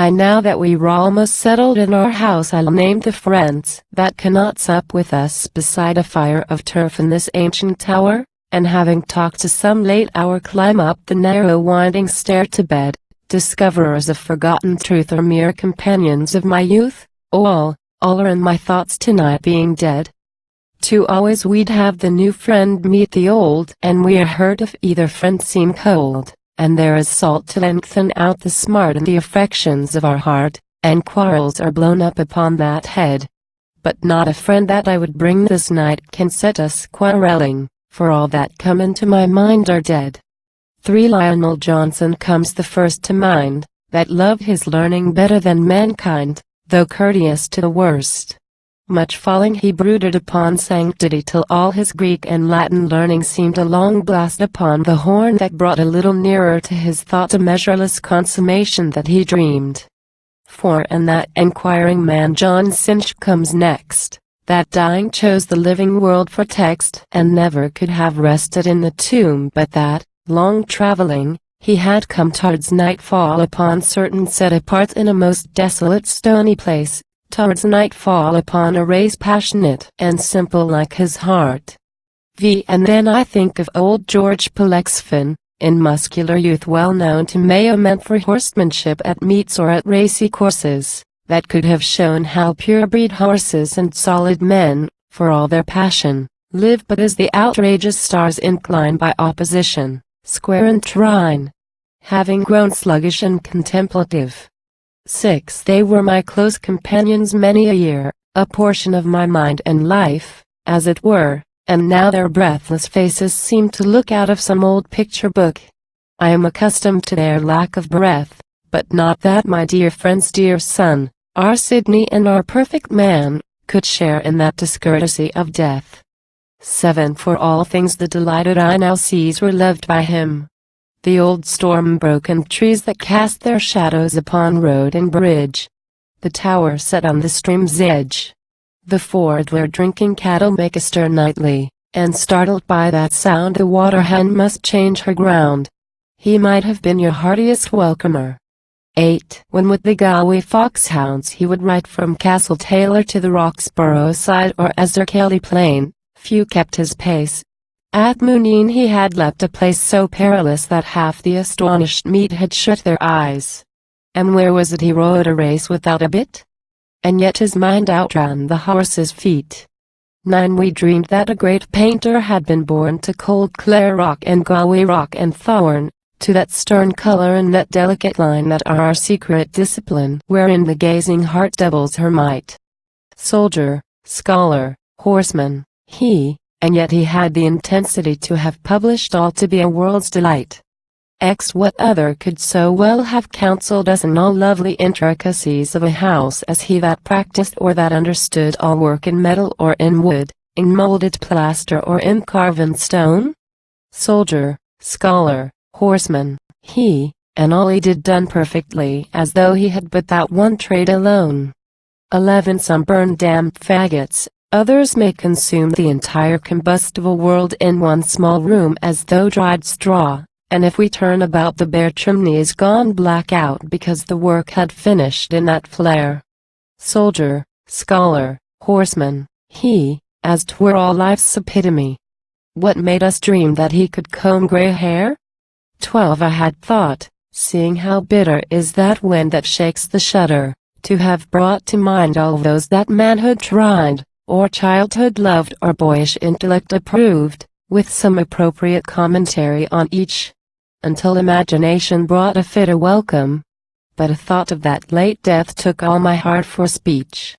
now that we're almost settled in our house, I'll name the friends that cannot sup with us beside a fire of turf in this ancient tower, and having talked to some late hour climb up the narrow winding stair to bed, discoverers of forgotten truth or mere companions of my youth. All are in my thoughts tonight, being dead. To always we'd have the new friend meet the old, and we are hurt if either friend seem cold, and there is salt to lengthen out the smart in the affections of our heart, and quarrels are blown up upon that head. But not a friend that I would bring this night can set us quarreling, for all that come into my mind are dead. 3. Lionel Johnson comes the first to mind, that loved his learning better than mankind, though courteous to the worst. Much falling he brooded upon sanctity, till all his Greek and Latin learning seemed a long blast upon the horn that brought a little nearer to his thought a measureless consummation that he dreamed. 4. And that enquiring man John Synge comes next, that dying chose the living world for text, and never could have rested in the tomb, but that, long traveling, he had come towards nightfall upon certain set apart in a most desolate stony place, towards nightfall upon a race passionate and simple like his heart. And then I think of old George Pollexfen, in muscular youth well known to Mayo, meant for horsemanship at meets or at racy courses, that could have shown how pure-breed horses and solid men, for all their passion, live but as the outrageous stars incline by opposition, square and trine, having grown sluggish and contemplative. 6. They were my close companions many a year, a portion of my mind and life, as it were, and now their breathless faces seem to look out of some old picture book. I am accustomed to their lack of breath, but not that my dear friend's dear son, our Sidney and our perfect man, could share in that discourtesy of death. 7. For all things the delighted eye now sees were loved by him. The old storm-broken trees that cast their shadows upon road and bridge. The tower set on the stream's edge. The ford where drinking cattle make a stir nightly, and startled by that sound the water-hen must change her ground. He might have been your heartiest welcomer. 8. When with the Galway foxhounds he would ride from Castle Taylor to the Roxborough side or Azerkelly plain, few kept his pace. At Mooneen he had left a place so perilous that half the astonished meet had shut their eyes. And where was it he rode a race without a bit? And yet his mind outran the horse's feet. 9. We dreamed that a great painter had been born to cold Clare Rock and Galway Rock and Thorn, to that stern color and that delicate line that are our secret discipline, wherein the gazing heart doubles her might. Soldier, scholar, horseman, he, and yet he had the intensity to have published all to be a world's delight. What other could so well have counseled us in all lovely intricacies of a house as he that practiced or that understood all work in metal or in wood, in molded plaster or in carven stone? Soldier, scholar, horseman, he, and all he did done perfectly as though he had but that one trade alone. 11. Some burn damp faggots, others may consume the entire combustible world in one small room as though dried straw, and if we turn about the bare chimney is gone black out because the work had finished in that flare. Soldier, scholar, horseman, he, as 'twere all life's epitome. What made us dream that he could comb grey hair? 12. I had thought, seeing how bitter is that wind that shakes the shutter, to have brought to mind all those that manhood tried, or childhood loved or boyish intellect approved, with some appropriate commentary on each, until imagination brought a fitter welcome. But a thought of that late death took all my heart for speech.